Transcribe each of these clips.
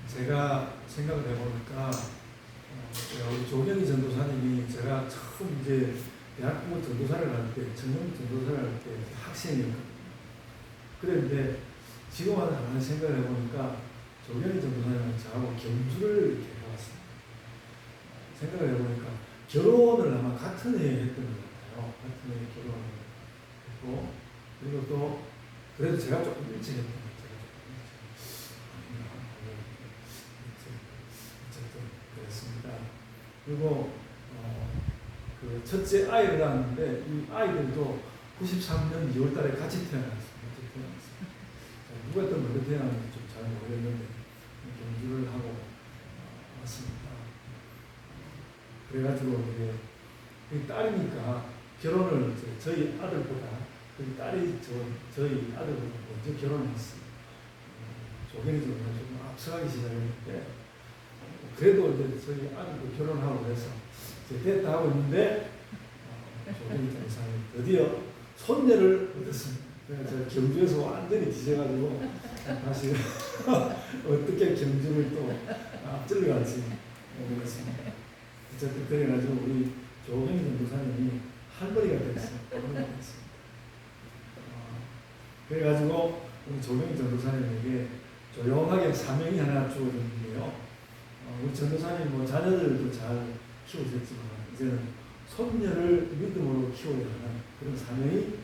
제가 생각을 해보니까 우리 조경희 전도사님이 제가 처음 이제 대학부 전도사를 할 때, 전문 전도사를 할 때 학생이었거든요. 그런데 지금 와서 가만히 생각을 해보니까 조경희 전도사님은 저하고 경주를 이렇게 해왔습니다. 생각을 해보니까 결혼을 아마 같은 해에 했던 것 같아요. 같은 해에 결혼을 했고, 그리고 또 그래도 제가 조금 일찍 했던 것 같아요. 그랬습니다. 그리고 그 첫째 아이를 낳았는데 이 아이들도 93년 2월달에 같이 태어났습니다. 누가 또 먼저 태어났는지 좀 잘 모르겠는데 경주를 하고 왔습니다. 그래가지고 이게 딸이니까 결혼을 저희 아들보다 그 딸이 저희 아들보다 먼저 결혼했어요. 조경이 좀 앞서가기 시작했는데 그래도 이제 저희 아들도 결혼하고 그래서 이제 됐다 하고 있는데 조경이 전사님 드디어 손녀를 얻었습니다. 제가 경주에서 완전히 뒤져가지고 다시 어떻게 경주를 또 앞질러 갈지 모르겠습니다. 어쨌든 그래가지고 우리 조경희 전도사님이 할머니가 됐어요. 할머니가 됐습니다. 그래가지고 우리 조경희 전도사님에게 조용하게 사명이 하나 주어졌는데요. 우리 전도사님 뭐 자녀들도 잘 키우셨지만 이제는 손녀를 믿음으로 키워야 하는 그런 사명이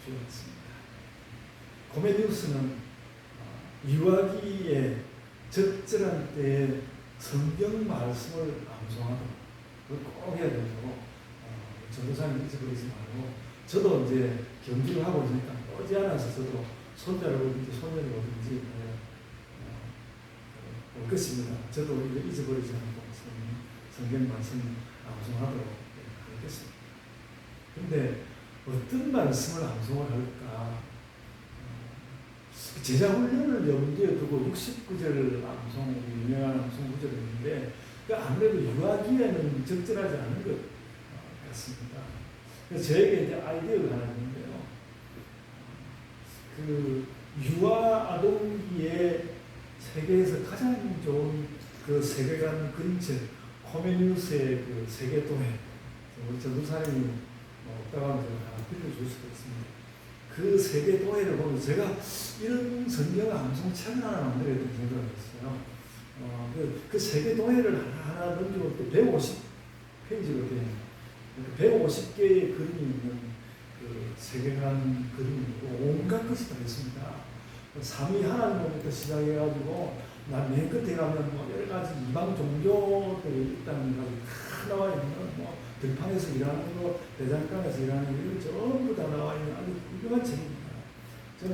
주어졌습니다. 고메디우스는 유아기에 적절한 때에 성경 말씀을 암송하도록 그걸 꼭 해야 된다고 전도사님 잊어버리지 말고 저도 이제 경주를 하고 있으니까 머지않아서 저도 손자를 오든지 손녀를 오든지 올 것입니다. 저도 잊어버리지 않고 성경 말씀 암송하도록 하겠습니다. 그런데 어떤 말씀을 암송을 할까? 제자 훈련을 염두에 두고 69절 암송, 유명한 암송 구절이 있는데 아무래도 유아기에는 적절하지 않은 것 같습니다. 그래서 저에게 이제 아이디어가 하나 있는데요. 그 유아 아동기의 세계에서 가장 좋은 그 세계관 그림책 코메니우스의 그 세계도회 우리 전도사님이 없다고 하면 제가 하나 빌려줄 수도 있습니다. 그 세계도회를 보면 제가 이런 성경 암송책을 하나 만들어야 된다는 생각을 했어요. 그 세계도회를 하나 넘기고 또 150페이지로 되어 있는 150개의 그림이 있는 그 세계관 그림이고 온갖 것이 다 있습니다. 삼위 하나님부터 시작해가지고 맨 끝에 가면 뭐 여러 가지 이방 종교들이 있다는 것이 다 나와 있는 뭐 들판에서 일하는 거, 대장간에서 일하는 거 이런 전부 다 나와 있는 아주 훌륭한 책입니다. 저는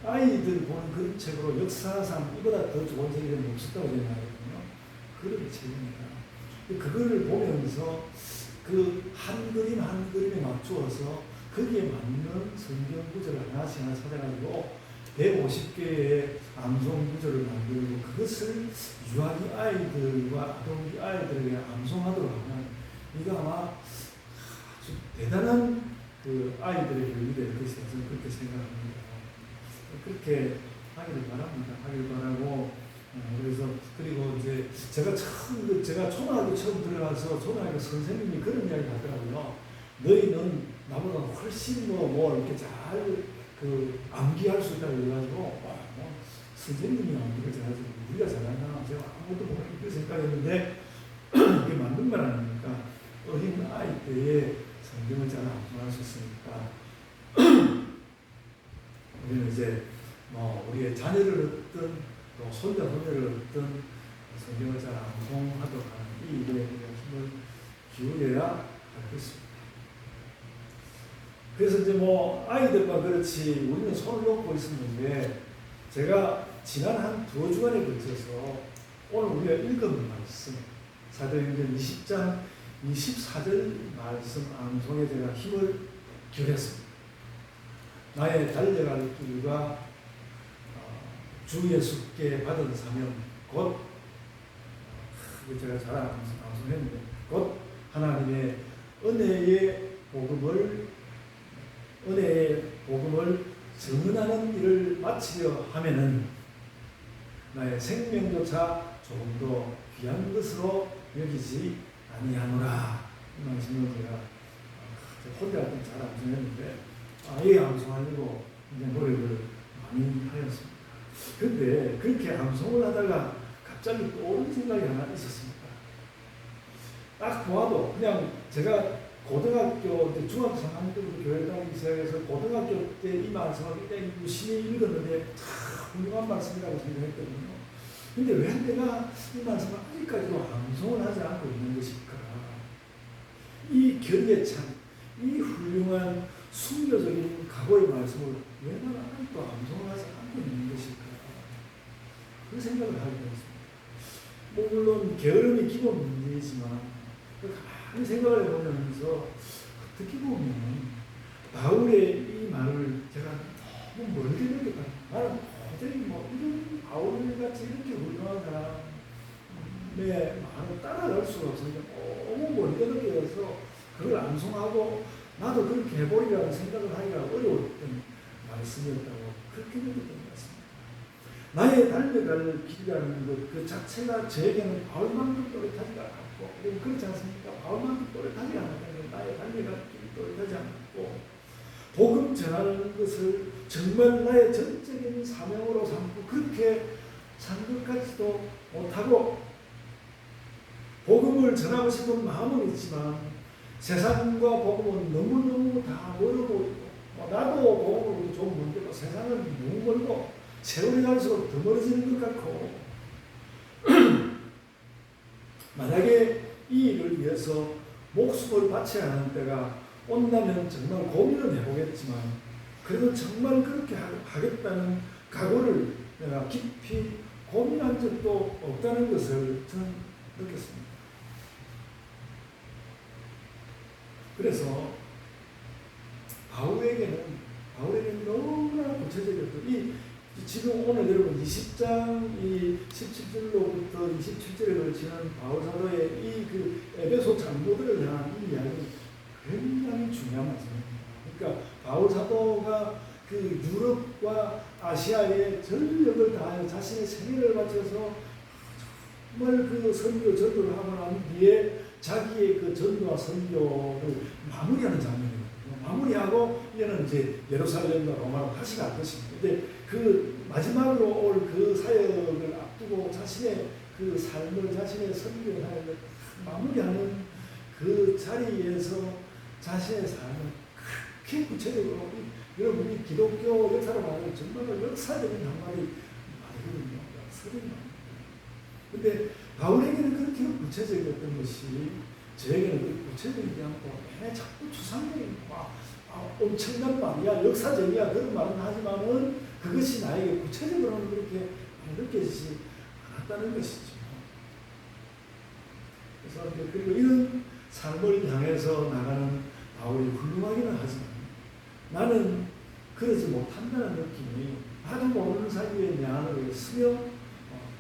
아이들 보는 그런 책으로 역사상 이보다 더 좋은 책이 없었다고 생각하거든요. 그런 책입니다. 그거를 보면서 그 한 그림 한 그림에 맞추어서 거기에 맞는 성경 구절을 하나씩 하나 찾아가지고 150개의 암송 구절을 만들고 그것을 유아기 아이들과 아동기 아이들에게 암송하도록 하면 이거 아마 아주 대단한 그 아이들에게 의미될 것이다. 저는 그렇게 생각합니다. 그렇게 하기를 바랍니다. 하기를 바라고 그래서 그리고 이제 제가 초등학교 처음 들어가서 초등학교 선생님이 그런 이야기 하더라고요. 너희는 나보다 훨씬 뭐 이렇게 잘 그 암기할 수 있다고 그래가지고 선생님이 암기를 잘하지 우리가 잘하나 제가 아무것도 모르는 그렇게 생각했는데 이게 맞는 말 아닙니까? 어린 아이 때에 성경을 잘 암송할 수 있으니까 우리는 이제 뭐 우리의 자녀를 얻든 또 손자 손녀를 얻든 성경을 잘 암송하도록 하는 이 일에 힘을 기울여야 하겠습니다. 그래서 이제 뭐 아이들과 그렇지 우리는 손을 놓고 있었는데 제가 지난 한 2주간에 걸쳐서 오늘 우리가 읽은 말씀 사도행전 20장 24절 말씀 암송에 제가 힘을 기울였습니다. 나의 달려갈 길과 주 예수께 받은 사명 곧 제가 잘 암송했는데 곧 하나님의 은혜의 복음을 증언하는 일을 마치려 하면은 나의 생명조차 조금 더 귀한 것으로 여기지 아니하노라. 이 말씀을 제가 혼자 잘 암송했는데 아예 암송하려고 이제 노력을 많이 하였습니다. 그런데 그렇게 암송을 하다가 갑자기 떠오른 생각이 하나 있었습니다. 딱 보아도 그냥 제가 고등학교 때 중학교 3학년 때부터 교회 다니기 시작해서 고등학교 때 이 말씀을 굉장히 유심히 읽었는데 참 훌륭한 말씀이라고 생각했거든요. 근데 왜 내가 이 말씀을 아직까지도 암송을 하지 않고 있는 것일까? 이 결계찬, 이 훌륭한 순교적인 각오의 말씀을 왜 나는 아직도 암송을 하지 않고 있는 것일까? 그 생각을 하게 되었습니다. 뭐 물론 게으름이 기본 문제이지만 가만히 생각을 해보면서 어떻게 보면 바울의 이 말을 제가 너무 멀게 느꼈다. 나는 도저히 뭐 이런 바울같이 이렇게 훌륭한 사람의 말을 따라갈 수가 없으니까 너무 멀게 느껴서 그걸 암송하고 나도 그렇게 해보리라는 생각을 하기가 어려웠던 말씀이었다고 그렇게 느꼈던 것 같습니다. 나의 달려갈 길이라는 것 그 자체가 저에게는 바울만큼 또렷하지가 않고 그렇지 않습니까? 바울만큼 또렷하지 않았다는 나의 달려갈 길이 또렷하지 않고 복음 전하는 것을 정말 나의 전적인 사명으로 삼고 그렇게 산 것까지도 못하고 복음을 전하고 싶은 마음은 있지만 세상과 복음은 너무너무 다 멀어 보이고 나도 복음으로 좀 먼데도 세상은 너무 멀고 세월이 갈수록 더 멀어지는 것 같고 만약에 이 일을 위해서 목숨을 바쳐야 하는 때가 온다면 정말 고민은 해보겠지만 그래도 정말 그렇게 하겠다는 각오를 내가 깊이 고민한 적도 없다는 것을 저는 느꼈습니다. 그래서 바울에게는 너무나 구체적이었던 지금 오늘 여러분 20장 17절로부터 27절에 걸치는 바울 사도의 이 에베소 장로들을 향한 이 이야기는 굉장히 중요한 말씀입니다. 그러니까 바울 사도가 유럽과 아시아에 전력을 다하여 자신의 생애를 바쳐서 정말 선교 전도를 하고 난 뒤에 자기의 전도와 선교를 마무리하는 장면이거든요. 마무리하고 이제는 이제 예루살렘과 로마로 다시 갈 것입니다. 근데 마지막으로 올 사역을 앞두고 자신의 삶을 자신의 선교를 하여 마무리하는 자리에서 자신의 삶을 그렇게 구체적으로 여러분이 기독교 역사로 말하면 정말 역사적인 한마디 말이거든요. 역사적인 말. 근데 바울에게는 그렇게 구체적이었던 것이 저에게는 구체적이지 않고 자꾸 추상적인 엄청난 말이야 역사적이야 그런 말은 하지만은 그것이 나에게 구체적으로는 그렇게 느껴지지 않았다는 것이죠. 그래서 그리고 이런 삶을 향해서 나가는 바울이 훌륭하기는 하지만 나는 그러지 못한다는 느낌이 나도 모르는 사이에 내 안으로 스며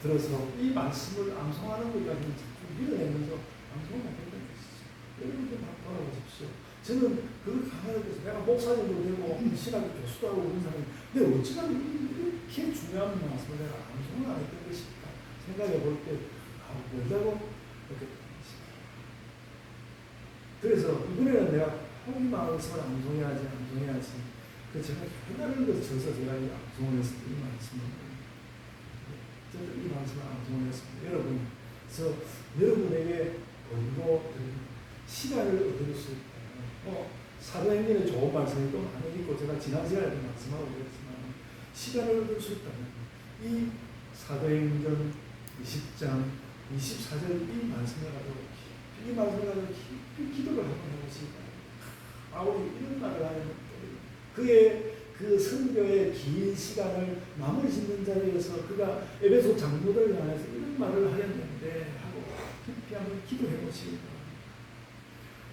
들어서 이 말씀을 암송하는 것까지 자꾸 밀어내면서 암송을 하게 된 것이죠. 여러분들 돌아보십시오. 저는 그렇게 하나님께서 내가 목사님도 되고 신학교 교수도 하고 그런 사람이 근데 어찌나 이렇게 중요한 말씀을 내가 암송을 안 했던 것일까 생각해 볼 때 왜라고 그렇게 된 것일까. 그래서 이번에는 내가 이 말씀을 암송해야지 제가 하나를 거쳐서 제가 이 암송을 했습니다. 이 말씀을 암송을 했습니다. 여러분, 그래서 여러분에게 보이고 시간을 얻을 수 있다. 사도행전에 좋은 말씀이 또 많이 있고 제가 지난 시간에 말씀하고 그랬지만 시간을 얻을 수 있다면 이 사도행전 20장 24절 이 말씀을 가지고 깊이 기도를 하고 있습니다. 바울이 이런 말을 하는 그의 선교의 긴 시간을 마무리 짓는 자리에서 그가 에베소 장로들을 향해서 이런 말을 하였는데 하고 깊이 한번 기도해 보시기 바랍니다.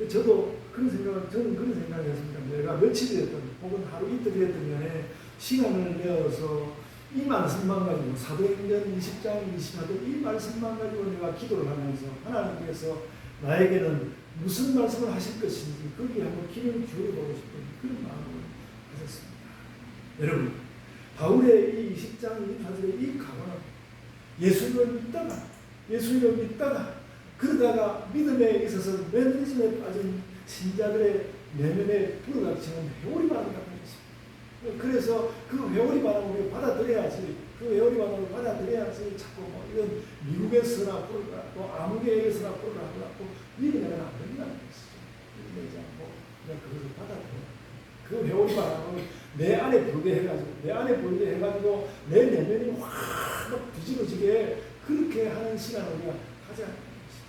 저는 그런 생각을 했습니다. 내가 며칠이었던 혹은 하루 이틀이었던 간에 시간을 내어서 이 말씀만 가지고 사도행전 20장 24절 이 말씀만 가지고 내가 기도를 하면서 하나님께서 나에게는 무슨 말씀을 하실 것인지 거기에 한번 귀를 기울여보고 싶은 그런 마음을 가졌습니다. 여러분, 바울의 이 20장 24절의 이 각오는 예수님을 믿다가 그러다가 믿음에 있어서 매너리즘에 빠진 신자들의 내면에 불어닥치는 회오리 바람이 있습니다. 그래서 그 회오리 바람을 받아들여야지, 그 회오리 바람을 받아들여야지 자꾸 뭐 이런 미국에서나 불어라, 또 아무개에서나 불어라 하고 믿으면 안 된다는 것이죠. 믿지 않고 그냥 그것을 받아들여야 그 회오리 바람을 내 안에 불게 해가지고 내 내면이 확 뒤집어지게 그렇게 하는 시간을 우리가 가져야 하는 것이죠.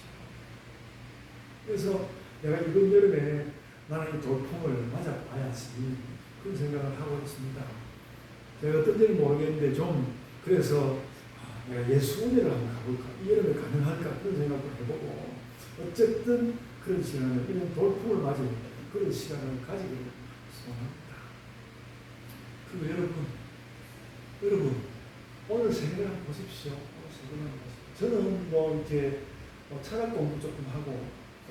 그래서 내가 이번 여름에 나는 이 돌풍을 맞아봐야지 그런 생각을 하고 있습니다. 제가 어떤지는 모르겠는데 좀 그래서 내가 예수 운회를 한번 가볼까, 이 여름에 가능할까 그런 생각도 해보고 어쨌든 그런 시간을, 이런 돌풍을 맞은 그런 시간을 가지기를 소원합니다. 그리고 여러분 오늘 세계를 한번 보십시오. 저는 뭐 이렇게 철학 공부 조금 하고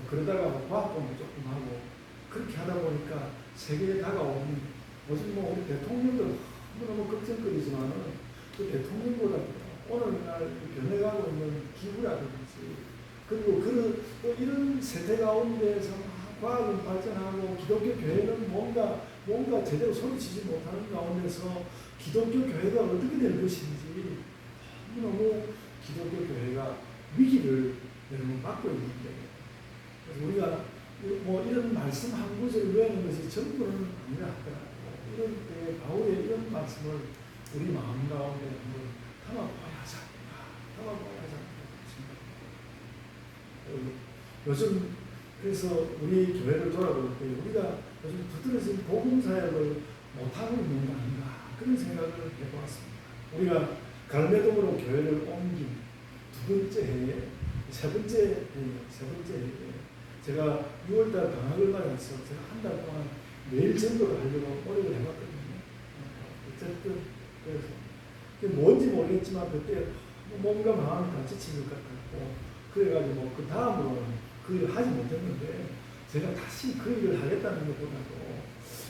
그러다가 과학 공부 조금 하고 그렇게 하다 보니까 세계에 다가오는 요즘 뭐 우리 대통령들 너무 걱정거리지만은 그 대통령보다 오늘날 변해가고 있는 기후라든지 그리고 또 이런 세대 가운데서 과학은 발전하고 기독교 교회는 뭔가 제대로 소리치지 못하는 가운데서 기독교 교회가 어떻게 될 것인지 너무 기독교 교회가 위기를 여러분 받고 있는데, 그래서 우리가 뭐 이런 말씀 한 구절을 외우는 것이 전부는 아니라 하더라도 이런 때 바울의 이런 말씀을 우리 마음 가운데 한번 담아봐야 하지 않나 요즘 그래서 우리 교회를 돌아볼 때 우리가 요즘 두드러진 복음 사역을 못하고 있는 거 아닌가 그런 생각을 해보았습니다. 우리가 갈매동으로 교회를 옮긴 세 번째 해에 제가 6월달 방학을 맞아서 제가 한 달 동안 매일 전도를 하려고 노력을 해봤거든요. 어쨌든 그래서 뭔지 모르겠지만 그때 뭔가 마음이 다 지친 것 같았고 그래가지고 그 다음으로는 그 일을 하지 못했는데 제가 다시 그 일을 하겠다는 것보다도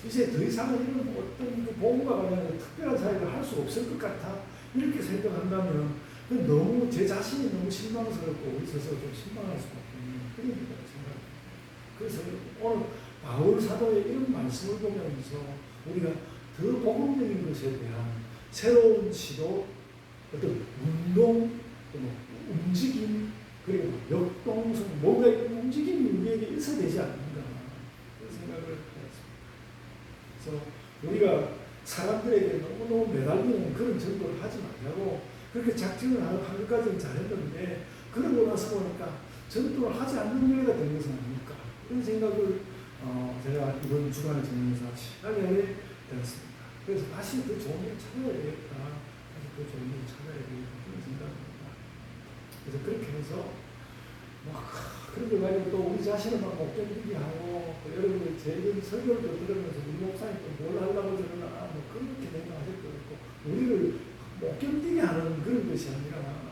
이제 더 이상은 이런 어떤 그 복음과 관련해서 특별한 사역을 할 수 없을 것 같아 이렇게 생각한다면 너무 제 자신이 너무 실망스럽고 있어서 좀 실망할 수밖에 없는 그런 생각입니다. 그래서 오늘 바울 사도의 이런 말씀을 보면서 우리가 더 복음적인 것에 대한 새로운 시도, 어떤 운동, 움직임, 그리고 역동성, 뭔가 움직임이 우리에게 일사되지 않는가 그런 생각을 하였습니다. 그래서 우리가 사람들에게 너무너무 매달리는 그런 전도를 하지 말자고 그렇게 작정을 하는 것까지는 잘했는데 그러고 나서 보니까 전도를 하지 않는 교회가 된 것은 아닐까 이런 생각을 제가 이번 주간에 지내면서 신나게 하게 되었습니다. 그래서 다시 더 좋은 일 찾아야 되겠다. 다시 더 좋은 일 찾아야 되겠다. 그런 생각입니다. 그래서 그렇게 해서 그런 걸 가지고 또 우리 자신을 막 못 견디게 하고 여러분들 제 설교를 들으면서 우리 목사님 또 뭘 하려고 저러나 그렇게 생각하실 것 같고 우리를 못 견디게 하는 그런 것이 아니라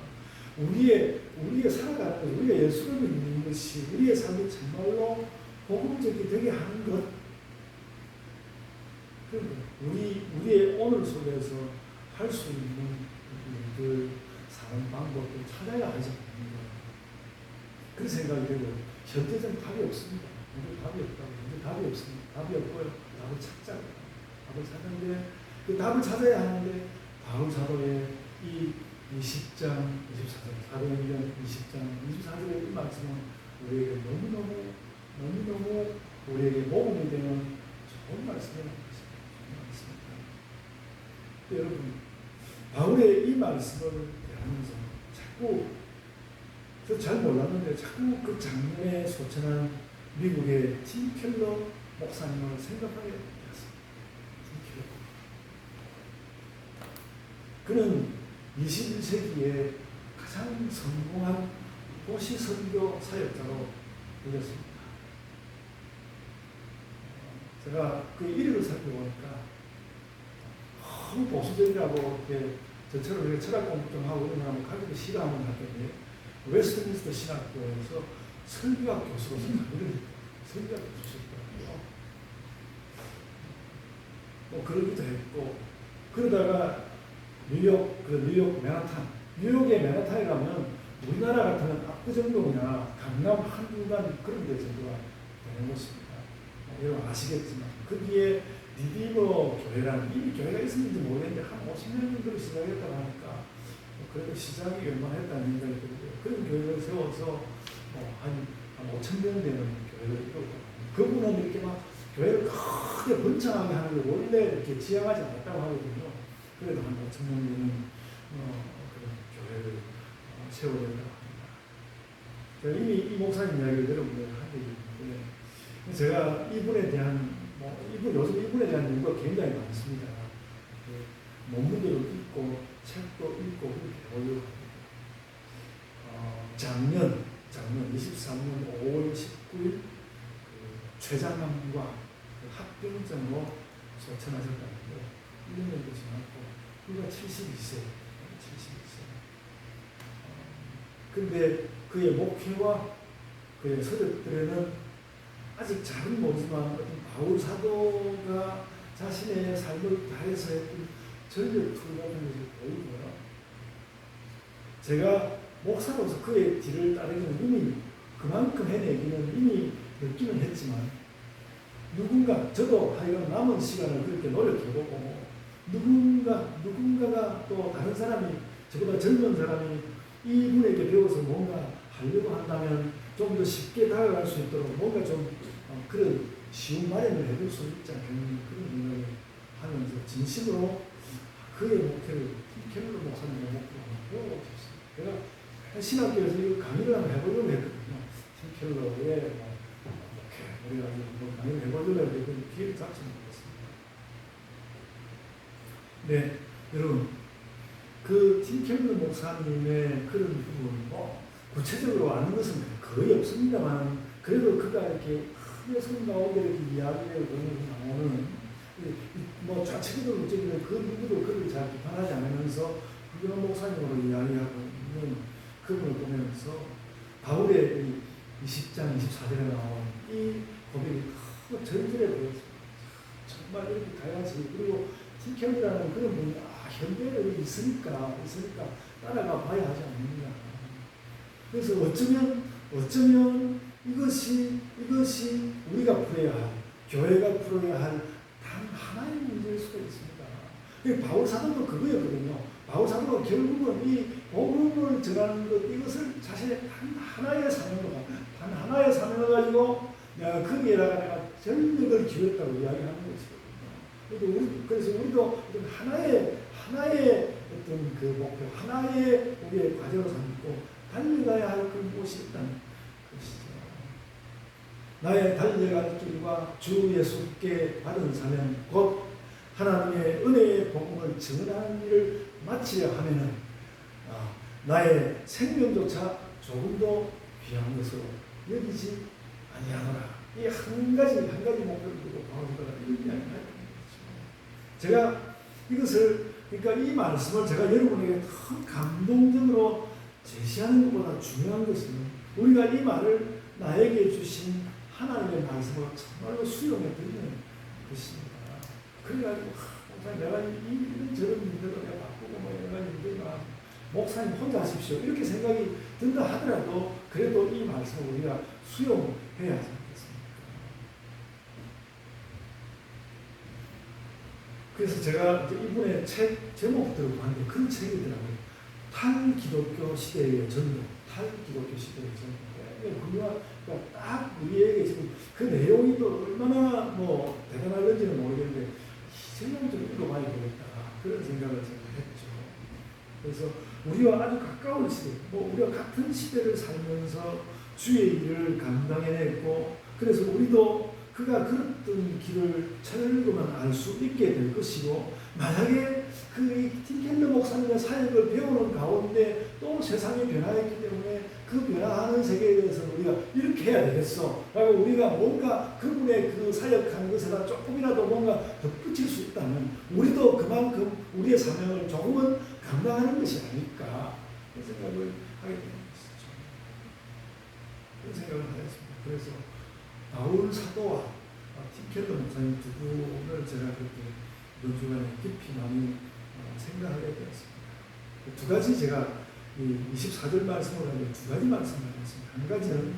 우리의 살아가는 것, 우리가 예수를 믿는 것이 우리의 삶이 정말로 복음적이 되게 하는 것. 우리의 오늘 속에서 할 수 있는 일들, 사는 방법을 찾아야 하지 않는가. 그런 생각이 되고, 현재는 답이 없습니다. 현재 답이 없다고. 현재 답이 없습니다. 답이 없고요. 답을 찾자고. 답을 찾는데, 그 답을 찾아야 하는데, 바울 사도의 이 20장, 24장, 사도행전 20장, 24절의 이 말씀은 우리에게 너무너무 우리에게 모범이 되는 좋은 말씀이라는 것입니다. 여러분, 바울의 이 말씀을 대하면서 자꾸 저 잘 몰랐는데 자꾸 그 작년에 소천한 미국의 팀 켈러 목사님을 생각하게 되었습니다. 그는 21세기에 가장 성공한 도시 선교 사역자로 불렸습니다. 제가 그 이력을 살펴보니까 너무 보수적이라고 이렇게 저처럼 이렇게 철학 공부 좀 하고 이런 사람을 가지고 싫어하는 학교인데 웨스트민스터 신학교에서 설교학 교수로서 설교학 교수였더라고요. 뭐 그러기도 했고 그러다가 뉴욕 맨하탄 뉴욕의 맨하탄에 가면 우리나라 같으면 압구정동이나 강남 한중간 그런 데 정도가 되는 것입니다. 여러분 아시겠지만 거기에 리디머 교회라는 이미 교회가 있었는지 모르겠는데 한 50년 정도로 시작했다고 하니까 그래도 시작이 웬만했다는 생각이 들고요. 그런 교회를 세워서 한 5천 명 되는 교회를 이뤘다고 합니다. 그분은 이렇게 막 교회를 크게 번창하게 하는 걸 원래 이렇게 지향하지 않았다고 하거든요. 그래도 한 5천 명 되는 그런 교회를 세워낸다고 합니다. 이미 이 목사님 이야기를 여러분들 하게 되는데 제가 이분에 대한 요즘 이분에 대한 연구가 굉장히 많습니다. 논문들을 읽고 책도 읽고 그렇게 보려고 합니다. 작년 23년 5월 19일 최장암과 합병증으로 소천하셨다는데 1년도 지났고 그가 72세. 근데 그의 목회와 그의 서적들에는 아직 잘은 모르지만 바울 사도가 자신의 삶을 다해서 했던 전력 투구라는 것을 보이고요. 제가 목사로서 그의 뒤를 따르기는 이미 그만큼 해내기는 이미 느끼는 했지만 누군가 저도 하여간 남은 시간을 그렇게 노력해보고 누군가가 또 다른 사람이 저보다 젊은 사람이 이분에게 배워서 뭔가 하려고 한다면 좀 더 쉽게 다가갈 수 있도록 뭔가 좀 그런 쉬운 마련을 해줄 수 있지 않겠는 그런 생각을 하면서 진심으로 그의 목회를 켈러 목사님의 목표를 배워보고 싶습니다. 제가 신학교에서 이거 강의를 한번 해보려고 했거든요. 켈러의 목회 우리가 강의를 해보려고 했는데 기회를 잡지 못했습니다. 네, 여러분 그 켈러 목사님의 그런 부분 구체적으로 아는 것은 거의 없습니다만 그래도 그가 이렇게 크게 손 나오게 이렇게 이야기를 나오는 좌측이든 우측이든 그 누구도 그를 잘 비판하지 않으면서 훌륭한 목사님으로 이야기하고 있는 그분을 보면서 바울의 20장 24절에 나온 이 고백이 전절에 보였습니다. 정말 이렇게 다양하지. 그리고 티켈이라는 그런 분이 현대에 있으니까 따라가 봐야 하지 않느냐. 그래서 어쩌면 이것이 우리가 풀어야 할, 교회가 풀어야 할 단 하나의 문제일 수도 있습니다. 바울 사도도 그거였거든요. 바울 사도가 결국은 이 복음을 전하는 것, 이것을 자신의 단 하나의 사명을 가지고 거기에다가 내가 전력을 기울였다고 이야기하는 것이거든요. 그래서 우리도 하나의 어떤 그 목표, 하나의 우리의 과제로 삼고 달려가야 할 그 무엇이 있다는 것이죠. 나의 달려갈 길과 주 예수께 받은 사명 곧 하나님의 은혜의 복음을 증언하는 일을 마치려 하면은 나의 생명조차 조금도 귀한 것으로 여기지 아니하노라. 이 한 가지 목표를 두고 바울가 이렇게 이야기하는 거죠. 제가 이것을 그러니까 이 말씀을 제가 여러분에게 더 감동적으로 제시하는 것보다 중요한 것은 우리가 이 말을 나에게 주신 하나님의 말씀을 정말로 수용해 드리는 것입니다. 그래가지고 내가 이런저런 일들을 내가 바꾸고 여러 가지 일들과 목사님 혼자 하십시오 이렇게 생각이 든다 하더라도 그래도 이 말씀을 우리가 수용해야 하지 않겠습니까? 그래서 제가 이제 이분의 책 제목들을 봤는데 그런 책이더라고요. 탈기독교 시대의 전도, 탈기독교 시대의 전도. 그러니까 딱 우리에게 지금 그 내용이 또 얼마나 대단할는지는 모르겠는데 이 제목을 좀 읽어봐야 되겠다 그런 생각을 제가 했죠. 그래서 우리와 아주 가까운 시대, 우리와 같은 시대를 살면서 주의 일을 감당해냈고 그래서 우리도 그가 걸었던 길을 찾아읽으면 알 수 있게 될 것이고 만약에 그 티켈러 목사님의 사역을 배우는 가운데 또 세상이 변화했기 때문에 그 변화하는 세계에 대해서 우리가 이렇게 해야 되겠어. 라고 우리가 뭔가 그분의 그 사역하는 것에다 조금이라도 뭔가 덧붙일 수 있다면 우리도 그만큼 우리의 사명을 조금은 감당하는 것이 아닐까. 그런 생각을 하게 되는 것이죠. 그런 생각을 하였습니다. 그래서 바울 사도와 티켈러 목사님 두 분을 제가 그렇게 몇 주간에 깊이 많이 생각하게 되었습니다. 두 가지 제가 이 24절 말씀을 가지고 두 가지 말씀을 하겠습니다. 한 가지는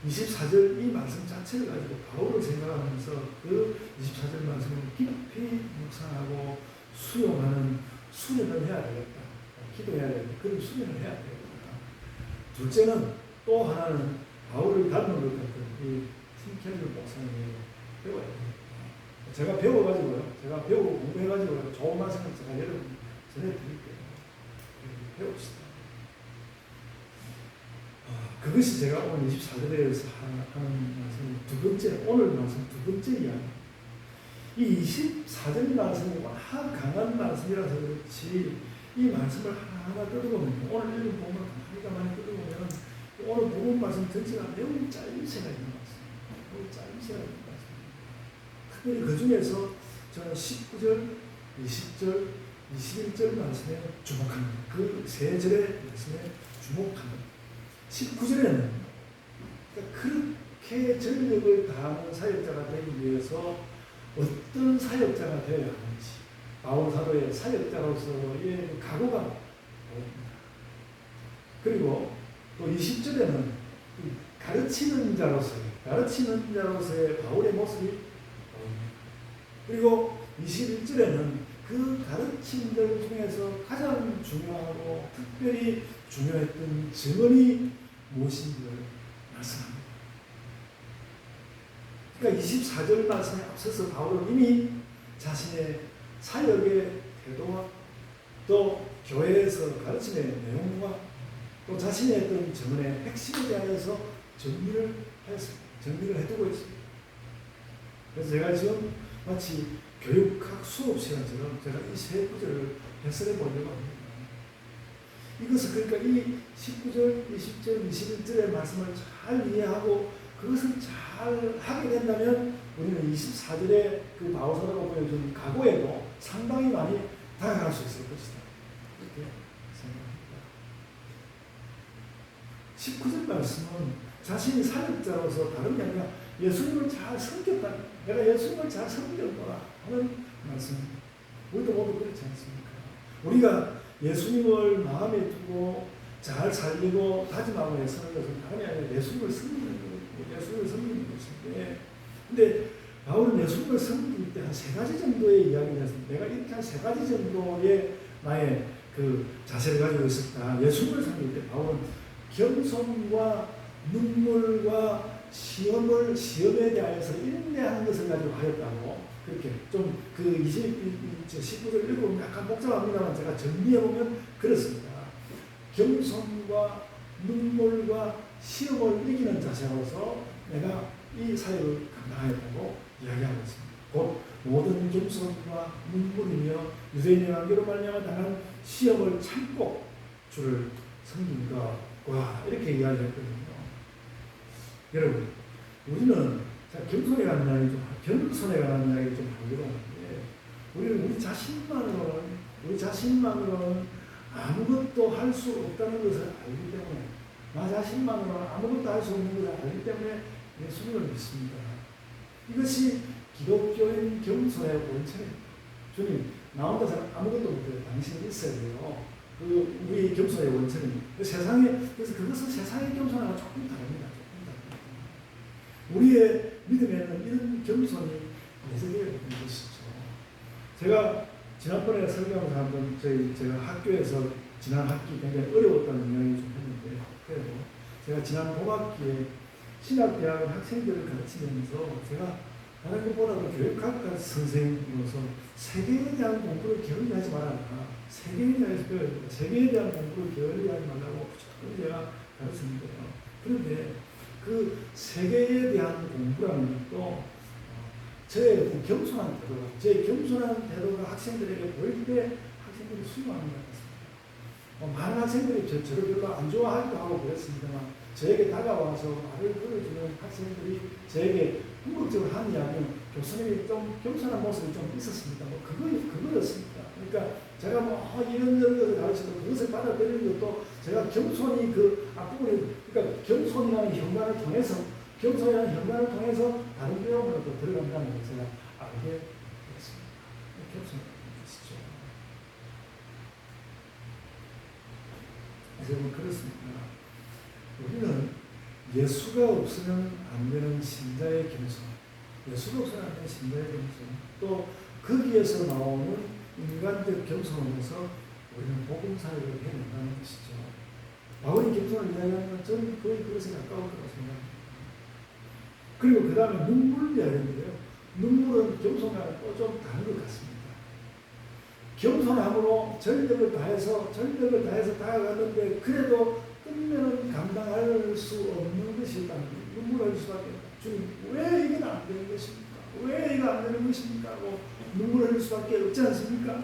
24절 이 말씀 자체를 가지고 바울을 생각하면서 그 24절 말씀을 깊이 묵상하고 수용하는 수련을 해야 되겠다. 기도해야 되겠다. 그런 수련을 해야 되겠다. 둘째는 또 하나는 바울을 닮은 것 같은 이 팀켈러 목사님이 배워야 됩니다. 제가 배워가지고요. 제가 배우고 공부해가지고 좋은 말씀을 제가 여러분 전해드릴게요. 배웁시다. 그것이 제가 오늘 24절에서 하는 말씀 두 번째, 오늘 말씀 두 번째 이야기. 이 24절 말씀이 워낙 강한 말씀이라서 그렇지 이 말씀을 하나하나 뜯어보면 오늘 읽은 본문을 가만히 뜯어보면 오늘 본문 말씀 전체가 매우 짜임새가 있는 말씀입니다. 매우 짜임새가 있는 말씀입니다. 특별히 그 중에서 저는 19절, 20절, 21절 말씀에 주목합니다. 그 세 절의 말씀에 주목합니다. 19절에는 그러니까 그렇게 전력을 다하는 사역자가 되기 위해서 어떤 사역자가 되어야 하는지 바울 사도의 사역자로서의 각오가 보입니다. 그리고 또 20절에는 가르치는 자로서의 바울의 모습이 보입니다. 그리고 21절에는 그 가르침들 중에서 가장 중요하고 특별히 중요했던 증언이 무엇인지를 말씀합니다. 그러니까 24절 말씀에 앞서서 바울은 이미 자신의 사역의 태도와 또 교회에서 가르침의 내용과 또 자신의 어떤 증언의 핵심에 대하여서 정리를 해두고 있습니다. 그래서 제가 지금 마치 교육학 수업 시간처럼 제가 이 세 구절을 해설해 보려고 합니다. 이것을 그러니까 이 19절, 20절, 21절의 말씀을 잘 이해하고 그것을 잘 하게 된다면 우리는 24절의 그 바울 사도가 보여준 각오에도 상당히 많이 다가갈 수 있을 것이다. 이렇게 생각합니다. 19절 말씀은 자신이 사역자로서 다른 게 아니라 예수님을 잘 섬겼다. 내가 예수님을 잘 섬겼구나 하는 말씀입니다. 우리도 모두 그렇지 않습니까? 우리가 예수님을 마음에 두고 잘 살리고 다짐하고 애쓰는 것은 다름이 아니라 예수님을 섬기는 것입니다. 예수님을 섬기는 것인데, 근데 바울은 예수님을 섬길 때 한 세 가지 정도의 이야기를 했습니다. 내가 이렇게 한 세 가지 정도의 나의 그 자세를 가지고 있었다. 예수님을 섬길 때 바울은 겸손과 눈물과 시험에 대하여서 인내하는 것을 가지고 하였다고 그렇게 좀 그 19절 읽으면 약간 복잡합니다만 제가 정리해보면 그렇습니다. 겸손과 눈물과 시험을 이기는 자세로서 내가 이 사역을 감당하였다고 이야기하고 있습니다. 곧 모든 겸손과 눈물이며 유대인의 관계로 말미암아 당한 시험을 참고 주를 섬긴 것과 이렇게 이야기했거든요. 여러분, 우리는 겸손에 관한 이야기 좀, 겸손에 관한 이야기 좀 하기로 하는데, 우리는 우리 자신만으로는 아무것도 할 수 없다는 것을 알기 때문에, 나 자신만으로는 아무것도 할 수 없는 것을 알기 때문에 예수님을 믿습니다. 이것이 기독교인 겸손의 원천입니다. 주님, 나 혼자서 아무것도 못해요. 당신이 있어야 돼요. 우리 겸손의 원천입니다. 그래서 그것은 세상의 겸손하고 조금 다릅니다. 우리의 믿음에는 이런 겸손이 내재되어 있는 것이죠. 제가 지난번에 설교하면서 한번 제가 학교에서 지난 학기 굉장히 어려웠다는 이야기 좀 했는데, 그래도 제가 지난 봄학기에 신학대학 학생들을 가르치면서 제가 다른 것보다도 교육학과 선생님으로서 세계에 대한 공부를 게을리하지 말아라. 세계에 대해서 배워야 된다. 세계에 대한 공부를 게을리하지 말라고 무조건 제가 가르쳤는데요. 그런데 그 세계에 대한 공부라는 것도 저의 어떤 겸손한 태도가, 제 겸손한 태도가 학생들에게 보일 때 학생들이 수용하는 것 같습니다. 많은 학생들이 저를 별로 안 좋아하기도 하고 그랬습니다만 저에게 다가와서 말을 걸어주는 학생들이 저에게 궁극적으로 하는 이야기는 교수님이 좀 겸손한 모습이 좀 있었습니다. 그거였습니다. 그러니까 제가 이런 것을 가르쳐도 그것을 받아들이는 것도 제가 겸손히 그 앞부분에, 그러니까 겸손이라는 현관을 통해서 다른 배움으로 또 들어간다는 걸 제가 알게 됐습니다. 겸손한 것이죠. 여러분 그렇습니다. 우리는 예수가 없으면 안 되는 신자의 겸손, 예수가 없으면 안 되는 신자의 겸손, 또 거기에서 나오는 인간적 겸손으로서 우리는 복음 사역을 해낸다는 것이죠. 바울이 겸손을 이야기하는 건 저는 거의 그것에 가까울 거라고 생각합니다. 그리고 그 다음에 눈물 이야기인데요. 눈물은 겸손과는 또 좀 다른 것 같습니다. 겸손함으로 전력을 다해서 다가갔는데 그래도 끝내는 감당할 수 없는 것이 있다면 눈물을 흘릴 수밖에 없다. 주님, 왜 이게 안 되는 것입니까? 왜 이거 안 되는 것입니까? 하고 눈물을 흘릴 수밖에 없지 않습니까?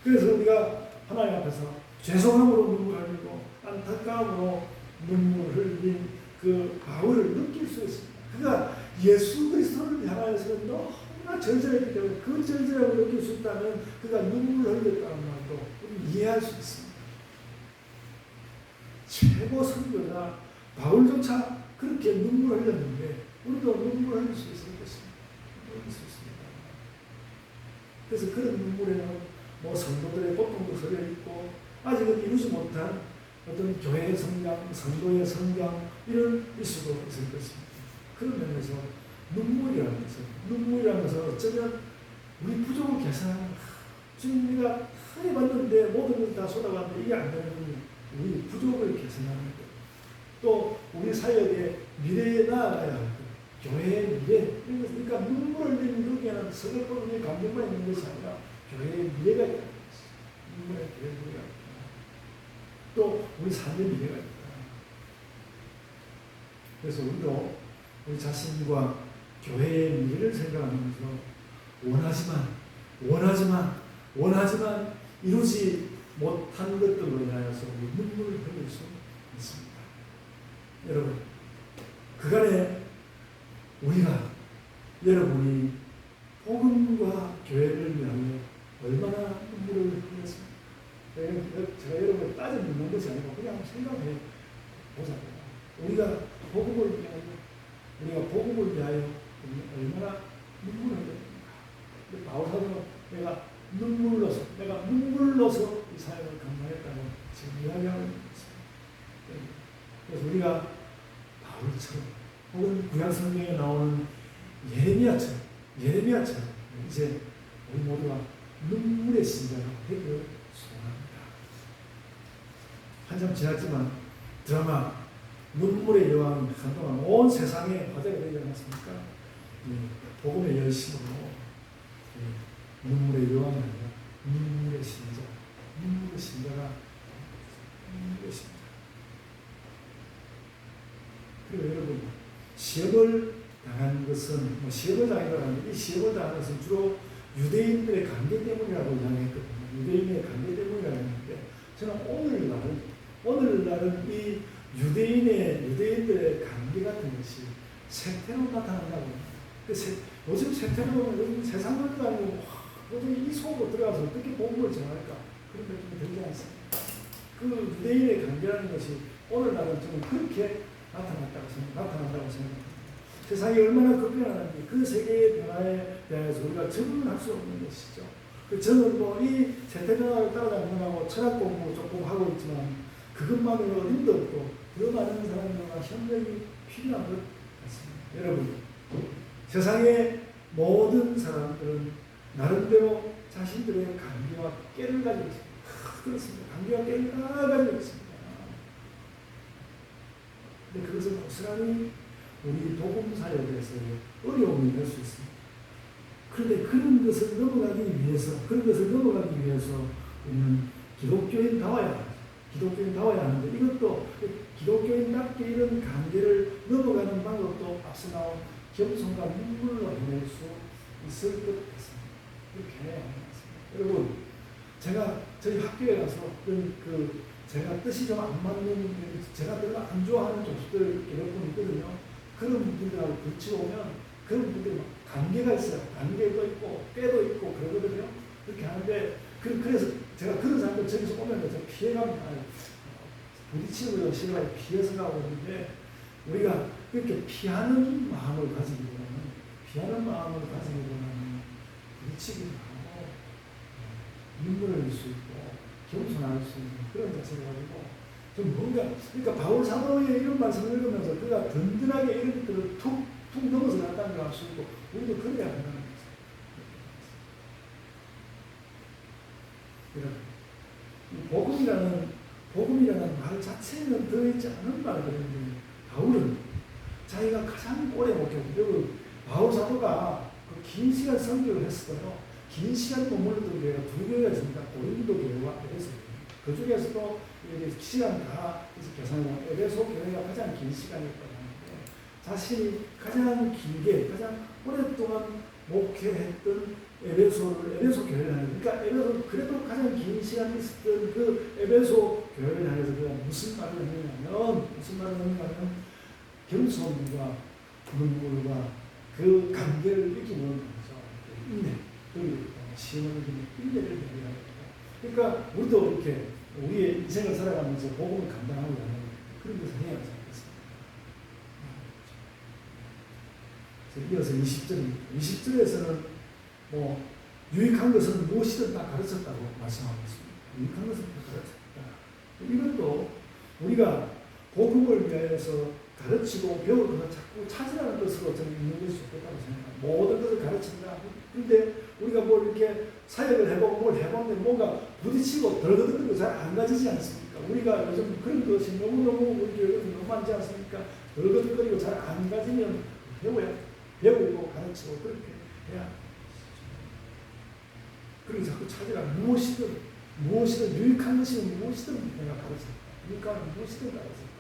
그래서 우리가 하나님 앞에서 죄송함으로 눈물을 흘리고 안타까움으로 눈물을 흘린 그 바울을 느낄 수 있습니다. 그가 예수 그리스도를 향하여서는 너무나 절절했기 때문에 그 절절함을 느낄 수 있다면 그가 눈물을 흘렸다는 말도 우리 이해할 수 있습니다. 최고 선교자 바울조차 그렇게 눈물을 흘렸는데 우리도 눈물을 흘릴 수 있을 것입니다. 흘릴 수 있습니다. 그래서 그런 눈물에는 뭐 성도들의 고통도 섞여 있고 아직은 이루지 못한 어떤 교회의 성장, 성도의 성장 이런 이슈도 있을 것입니다. 그런 면에서 눈물이라는 것은 어쩌면 우리 부족을 개선하는 주님 우리가 해봤는데 모든 것을 다 쏟아봤는데 이게 안 되는 우리 부족을 개선하는 것, 또 우리 사역의 미래에 나아가야 할 것, 교회의 미래, 그러니까 눈물을 흘리는 거기에는 서글픔의 감정만 있는 것이 아니라 교회의 미래가 있다는 것이죠. 눈물의 교회의 미래가 있다. 또 우리 삶의 미래가 있다. 그래서 우리도 우리 자신과 교회의 미래를 생각하면서 원하지만 이루지 못한 것들로 인하여서 우리 눈물을 흘릴 수 있습니다. 여러분, 그간에 여러분이 복음과 교회를 위하여 얼마나 눈물을 흘렸습니까? 제가 여러분을 따져 묻는 것이 아니고 그냥 생각해 보자고요. 우리가 복음을 위하여 얼마나 눈물을 흘렸는가. 바울 사도는 내가 눈물로서 이 사역을 감당했다고 지금 이야기하고 있습니다. 그래서 우리가 바울처럼 혹은 구약 성경에 나오는 예레미야처럼 이제 우리 모두가 눈물의 신자가 되기를 소원합니다. 한참 지났지만 드라마 눈물의 여왕이 한동안 온 세상에 화제가 되지 않았습니까? 복음의 열심으로 눈물의 여왕이 아니라 눈물의 신자가 눈물의 신자. 그리고 여러분, 시험을 당한 것은 시험을 당했다는 이 시험을 당한 것은 주로 유대인들의 관계 때문이라고 이야기했거든요. 유대인의 관계 때문이라고 했는데 저는 오늘날은 이 유대인들의 관계 같은 것이 세태로 나타난다고 합니다. 요즘 세태로는 세상을 아니고 요즘 이 속으로 들어가서 어떻게 복음을 전할까 그런 느낌이 들지 않습니다. 그 유대인의 관계라는 것이 오늘날은 좀 그렇게 나타난다고 생각합니다. 세상이 얼마나 급변하는지 그 세계의 변화에 대해서 우리가 적응할 수 없는 것이죠. 저는 이 세태 변화를 따라잡느라고 철학 공부 조금 하고 있지만 그것만으로 힘도 없고 더 많은 사람들과 협력이 필요한 것 같습니다. 여러분, 세상의 모든 사람들은 나름대로 자신들의 감기와 깨를 가지고 있습니다. 그렇습니다. 감기와 깨를 다 가지고 있습니다. 근데 그것은 고스란히 우리 복음 사역에서 어려움이 될 수 있습니다. 그런데 그런 것을 넘어가기 위해서 우리는 기독교인다워야 하는데 이것도 기독교인답게 이런 관계를 넘어가는 방법도 앞서 나온 겸손과 눈물로 해낼 수 있을 것 같습니다. 그렇게 해야 하겠습니다. 여러분, 제가 저희 학교에 가서 제가 뜻이 좀 안 맞는, 제가 별로 안 좋아하는 족수들 몇 분 있거든요. 그런 분들하고 붙이오면 그런 분들이 막 관계가 있어요. 관계도 있고 꾀도 있고 그러거든요. 그렇게 하는데 그래서 제가 그런 사람들 저기서 오면 제가 피해갑니다. 부딪히는 걸 싫어하고 피해서 가고 있는데 우리가 그렇게 피하는 마음을 가지기보다는 부딪히기도 하고 눈물을 흘릴 수 있고 겸손할 수 있는 그런 자세를 가지고 좀 뭔가 그러니까 바울 사도의 이런 말씀을 읽으면서 그가 든든하게 이런 것들을 툭툭 넘어서 갔다는 걸 알 수 있고 우리도 그래야 한다는 거죠. 복음이라는 말 자체는 들어있지 않은 말들인데 바울은 자기가 가장 오래 목회하고 그리고 바울 사도가 그 긴 시간 선교를 했어요. 긴 시간 머물렀던 교회가 두 교회가 있습니다. 고린도 교회와 에베소 교회. 그 중에서도 시간 다 계산하면 에베소 교회가 가장 긴 시간이었다고 하는데 자신이 가장 길게 가장 오랫동안 목회했던 에베소 교회를 하는 그러니까 에베소 그래도 가장 긴 시간이 있었던 그 에베소 교회를 향해서 그가 무슨 말을 했냐면 겸손과 눈물과 그 관계를 느끼면서 인내 그리고 시험을 이기는 인내를 배우는 그러니까 우리도 이렇게 우리의 인생을 살아가면서 복음을 감당하고 하는 그런 것을 해야 하지 않겠습니까? 이어서 20절입니다. 20절에서는 뭐 유익한 것은 무엇이든 다 가르쳤다고 말씀하고 있습니다. 유익한 것은 다 가르쳤다. 이것도 우리가 복음을 위하여서 가르치고 배우는 걸 자꾸 찾으라는 것으로 저는 있는 것이 좋겠다고 생각합니다. 모든 것을 가르친다. 그런데 우리가 뭘 이렇게 사역을 해보고 뭘 해보면 뭔가 부딪히고 덜거덕거리고 잘 안 가지지 않습니까? 우리가 요즘 그런 것이 너무너무 우리 교회가 너무 많지 않습니까? 덜거덕거리고 잘 안 가지면 배우고 가르치고 그렇게 해야 그리고 자꾸 찾으라. 무엇이든 유익한 것이면 무엇이든 내가 가르쳤다. 유익한 무엇이든 가르쳤다.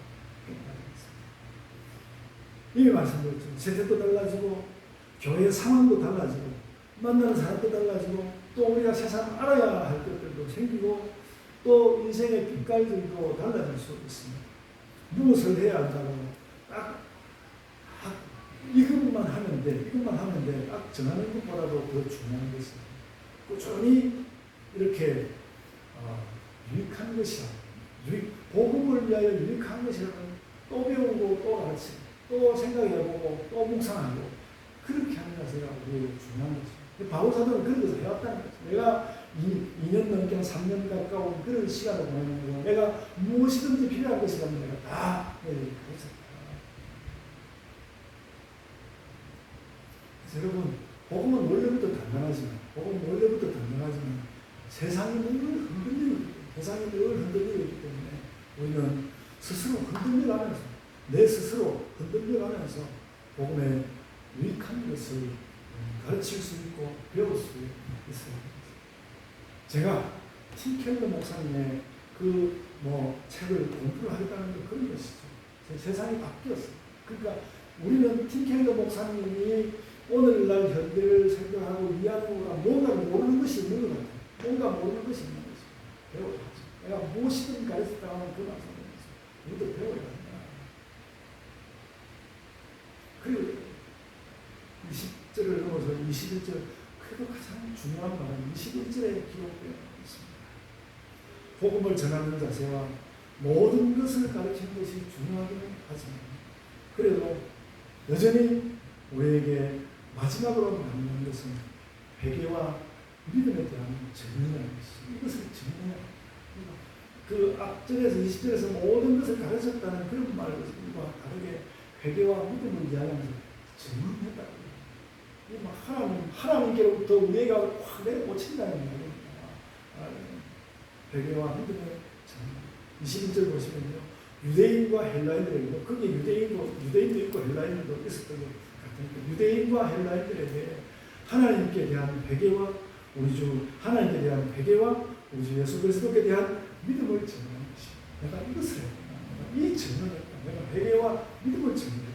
이미 말씀드렸죠. 세대도 달라지고 교회 상황도 달라지고 만나는 사람도 달라지고 또 우리가 세상 알아야 할 것들도 생기고 또 인생의 빛깔들도 달라질 수 있습니다. 무엇을 해야 한다고 딱 이것만 하면 돼. 딱 정하는 것보다도 더 중요한 것은 꾸준히 이렇게 유익한 것이라 복음을 위하여 유익한 것이라는 또 배우고 또 가르치고 또 생각해보고 또 묵상하고 그렇게 하는 자세가 우리 중요한 거죠. 바울 사도는 그런 것을 해왔다는 거죠. 내가 2년 넘게 3년 가까운 그런 시간을 보내는 거 내가 무엇이든지 필요한 것이라면 내가 다 가르쳤다. 여러분 복음은 원래부터 단단하지만 세상이 늘 흔들리기 때문에 우리는 스스로 흔들려가면서 내 스스로 흔들려가면서 복음의 유익한 것을 가르칠 수 있고 배울 수 있어요. 제가 팀 켈러 목사님의 책을 공부를 하겠다는 게 그런 것이죠. 세상이 바뀌었어요. 그러니까 우리는 팀 켈러 목사님이 오늘날 현대를 생각하고 이해하는 거가 뭔가를 모르는 것이 있는 것 같아요. 뭔가 모르는 것이 있는 거죠. 배워야죠. 내가 무엇이든 가르쳤다고 하는 그 말씀입니다. 우리도 배워야 한다. 그리고 20절을 넘어서 21절 그래도 가장 중요한 말은 21절에 기록되어 있습니다. 복음을 전하는 자세와 모든 것을 가르치는 것이 중요하기는 하지만 그래도 여전히 우리에게 마지막으로 남는 것은 회개와 믿음에 대한 증명이라는 것입니다. 이것을 증명해야 그 앞절에서 20절에서 모든 것을 가르쳤다는 그런 말과 다르게 회개와 믿음을 이야기하면서 증명했다고. 하나님께로부터 우리가 확 내려꽂힌다는 말입니다. 회개와 믿음의 증명. 21절 보시면요. 유대인과 헬라인들에게, 거기에 유대인도 있고 헬라인도 있었던 것 같으니까 유대인과 헬라인들에게 하나님께 대한 회개와 하나님께 대한 회개와 우리 주 예수 그리스도께 대한 믿음을 증명하는 것이 내가 이것을 했구나. 이 증명을 했구나. 내가 회개와 믿음을 증명했구나.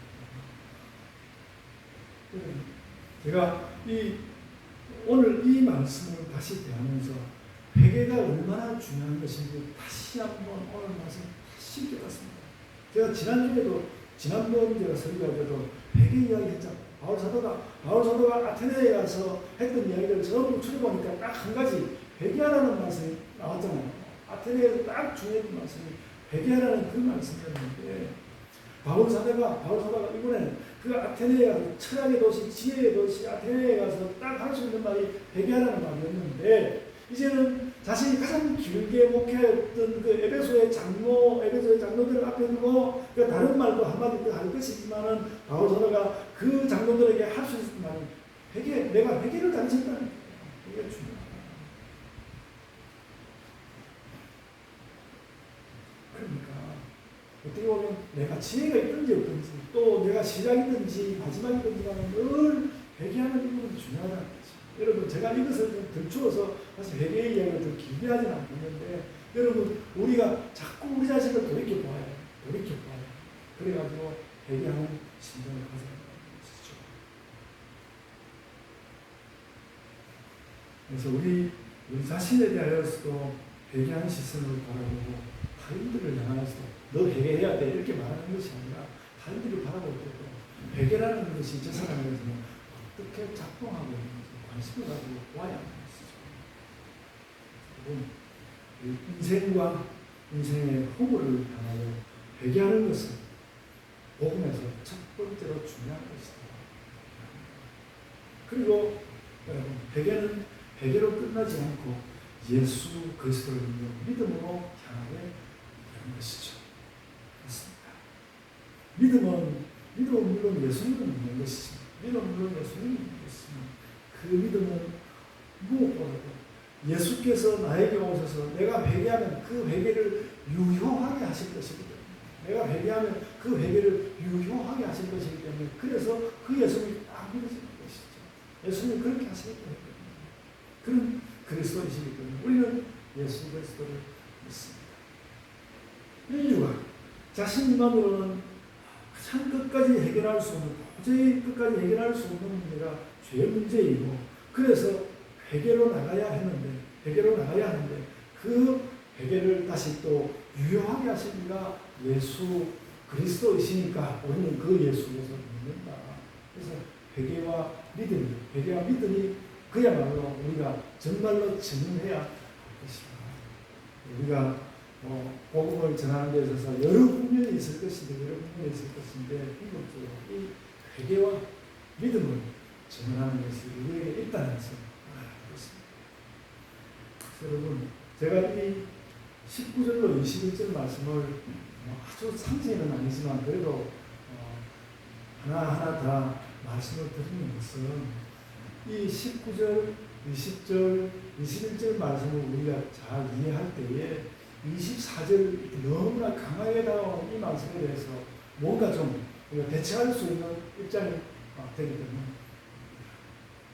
제가 오늘 이 말씀을 다시 대하면서 회개가 얼마나 중요한 것인지 다시 한번 오늘 말씀 다시 깨닫습니다. 제가 지난번 제가 설교하고도 회개 이야기 했잖아요. 바울 사도가 아테네에 가서 했던 이야기를 전부 추려보니까 딱 한 가지 회개하라는 말씀이 나왔잖아요. 아테네에서 딱 중요한 말씀이 회개하라는 그 말씀이었는데 바울 사도가 이번에 그 아테네에 가서 철학의 도시, 지혜의 도시 아테네에 가서 딱 할 수 있는 말이 회개하라는 말이었는데 이제는 자신이 가장 길게 목회했던 그 에베소의 장로들 앞에 두고 그 다른 말도 한마디 할 것이지만은 바울 사도가 그 장로들에게 할 수 있는 말이 내가 회개를 가르쳤다는 거예요. 이게 중요하다. 그러니까 어떻게 보면 내가 지혜가 있든지 없든지 또 내가 시작이든지 마지막이든지 간에 늘 회개하는 부분이 중요하다는 거죠. 여러분 제가 이것을 좀 들추어서 사실 회개의 이야기를 좀 길게 하지는 않겠는데 여러분 우리가 자꾸 우리 자신을 돌이켜봐야 그래가지고 회개하는 심정을 가져야 것이죠. 그래서 우리 자신에 대하여서도 회개하는 시선으로 바라보고 타인들을 향해서 너 회개해야 돼 이렇게 말하는 것이 아니라 타인들을 바라볼 때도 회개라는 것이 저 사람에게는 어떻게 작동하고 있는지 관심을 가지고 보아야 하는 것이죠. 인생과 인생의 후보를 향하여 회개하는 것은 복음에서 첫 번째로 중요한 것이다. 그리고 여러분 회개는 회개로 끝나지 않고 예수 그리스도를 믿음으로 향하게 하는 것이죠. 그렇습니다. 믿음은 물론 예수님을 믿는 것이지만 그 믿음은 무엇보다도 예수께서 나에게 오셔서 내가 회개하면 그 회개를 유효하게 하실 것이기 때문에 내가 회개하면 그 회개를 유효하게 하실 것이기 때문에 그래서 그 예수님이 딱 믿어지는 것이죠. 예수님이 그렇게 하시기 때문에 그런 그리스도이시기 때문에 우리는 예수 그리스도를 믿습니다. 인류가 자신만으로는 가장 끝까지 해결할 수 없는 도저히 끝까지 해결할 수 없는 문제가 죄의 문제이고 그래서 회개로 나가야 하는데 그 회개를 다시 또 유효하게 하시니까 예수 그리스도이시니까 우리는 그 예수께서 믿는다. 그래서 회개와 믿음이 그야말로 우리가 정말로 증명해야 할 것이다. 우리가 복음을 전하는 데 있어서 여러 국면이 있을 것인데 궁극적으로 이 회개와 믿음을 증명하는 것이 우리에게 있다는 것을 알아야 되겠습니다. 여러분 제가 이 19절로 21절 말씀을 아주 상세히는 아니지만 그래도 하나하나 다 말씀을 드리는 것은 이 19절, 20절, 21절 말씀을 우리가 잘 이해할 때에 24절 너무나 강하게 나온 이 말씀에 대해서 뭔가 좀 우리가 대체할 수 있는 입장이 되기 때문에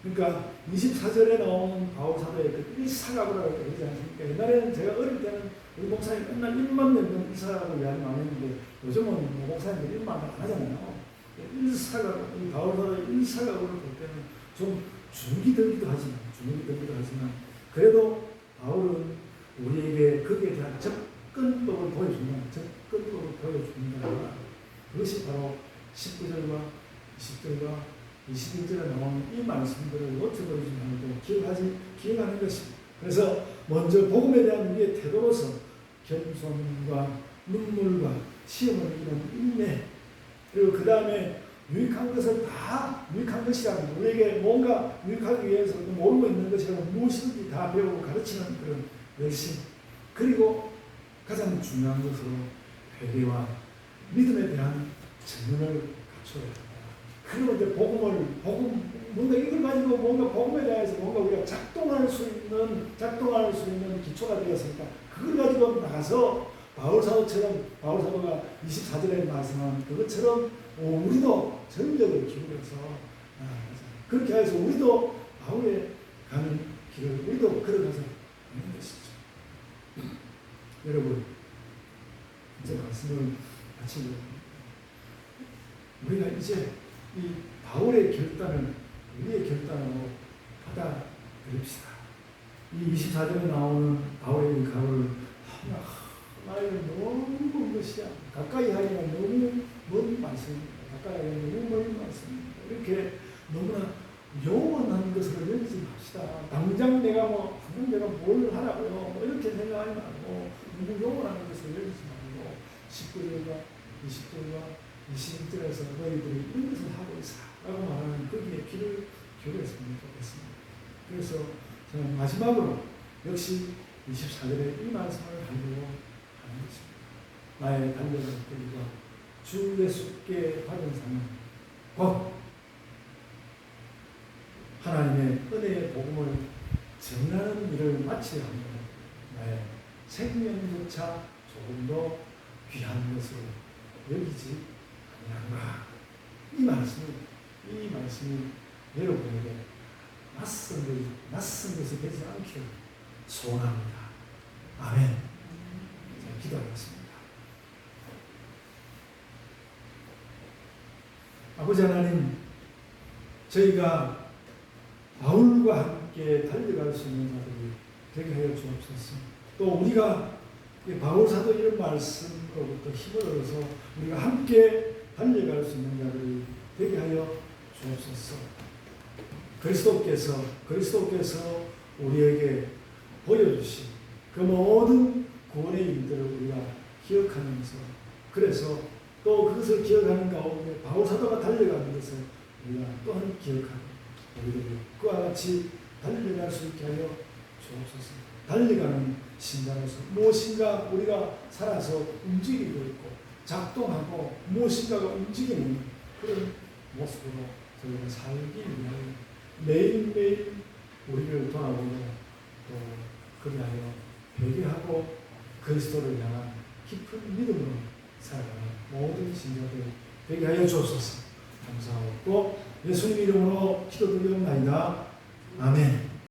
그러니까 24절에 나오는 바울 사도의 그 일사각오라고 그러지 않습니까? 옛날에는 제가 어릴 때는 우리 목사님 맨날 1만 내면 일사각오 이야기 많이 했는데 요즘은 목사님들 1만 안 하잖아요. 일사각오, 이 바울 사도의 일사각오를 볼 때는 좀 주눅이 들기도 하지만 그래도 바울은 우리에게 거기에 대한 접근법을 보여준다. 그것이 바로 19절과 20절과 21절에 나오는 이 말씀들을 놓쳐버리지 말고 기억하는 것입니다. 그래서 먼저 복음에 대한 우리의 태도로서 겸손과 눈물과 시험을 이기는 인내 그리고 그 다음에 유익한 것을 다 유익한 것이라는 우리에게 뭔가 유익하기 위해서 모르고 있는 것이라고 무엇이든지 다 배우고 가르치는 그런 열심 그리고 가장 중요한 것으로 회개와 믿음에 대한 증언을 갖춰야 한다. 그리고 이제 뭔가 이걸 가지고 뭔가 복음에 대해서 뭔가 우리가 작동할 수 있는 기초가 되었으니까 그걸 가지고 나가서 바울 사도가 24절에 말씀한 그것처럼 우리도 전력을 기울여서 그렇게 해서 우리도 바울에 가는 길을 우리도 걸어가서 하는 것이죠. 여러분 이제 말씀을 마치고 우리가 이제 이 바울의 결단을 우리의 결단으로 받아들입시다. 이 24절에 나오는 바울의 각오를 나에게 너무 먼 것이야. 가까이 하기는 너무 먼 말씀입니다. 이렇게 너무나 영원한 것을 연습합시다. 당장 내가 뭘 하라고요. 이렇게 생각하지 말고 너무 영원한 것을 연습하고 19절과 20절과 21절에서 너희들이 이것을 하고 있어 라고 말하는 거기에 귀를 기울였으면 좋겠습니다. 그래서 저는 마지막으로 역시 24절에 이 말씀을 하려고 하는 것입니다. 나의 달려갈 길과 주 예수께 받은 상은 곧 하나님의 은혜의 복음을 전하는 일을 마쳐야 합니다. 나의 생명조차 조금 더 귀한 것으로 여기지 아니한가. 이 말씀이 여러분에게 낯선 것이 되지 않기를 소원합니다. 아멘. 자, 기도하겠습니다. 아버지 하나님, 저희가 바울과 함께 달려갈 수 있는 자들이 되게 하여 주옵소서. 또 우리가 바울 사도 이런 말씀으로부터 힘을 얻어서 우리가 함께 달려갈 수 있는 자들이 되게 하여 주옵소서. 그리스도께서 우리에게 보여주신 그 모든 구원의 일들을 우리가 기억하면서, 그래서 또 그것을 기억하는 가운데 바울 사도가 달려가는 것을 우리가 또한 기억하고 우리들이 그와 같이 달려갈 수 있게 하여 주옵소서. 달려가는 신자로서 무엇인가 우리가 살아서 움직이고 있고 작동하고 무엇인가가 움직이는 그런 모습으로 저희가 살기 위하여 매일매일 우리를 돌아보고 또 그리하여 회개하고 그리스도를 향한 깊은 믿음으로 살아가는 모든 신자들 되게 하여 주옵소서. 감사하고 또 예수님 이름으로 기도드리옵나이다. 아멘.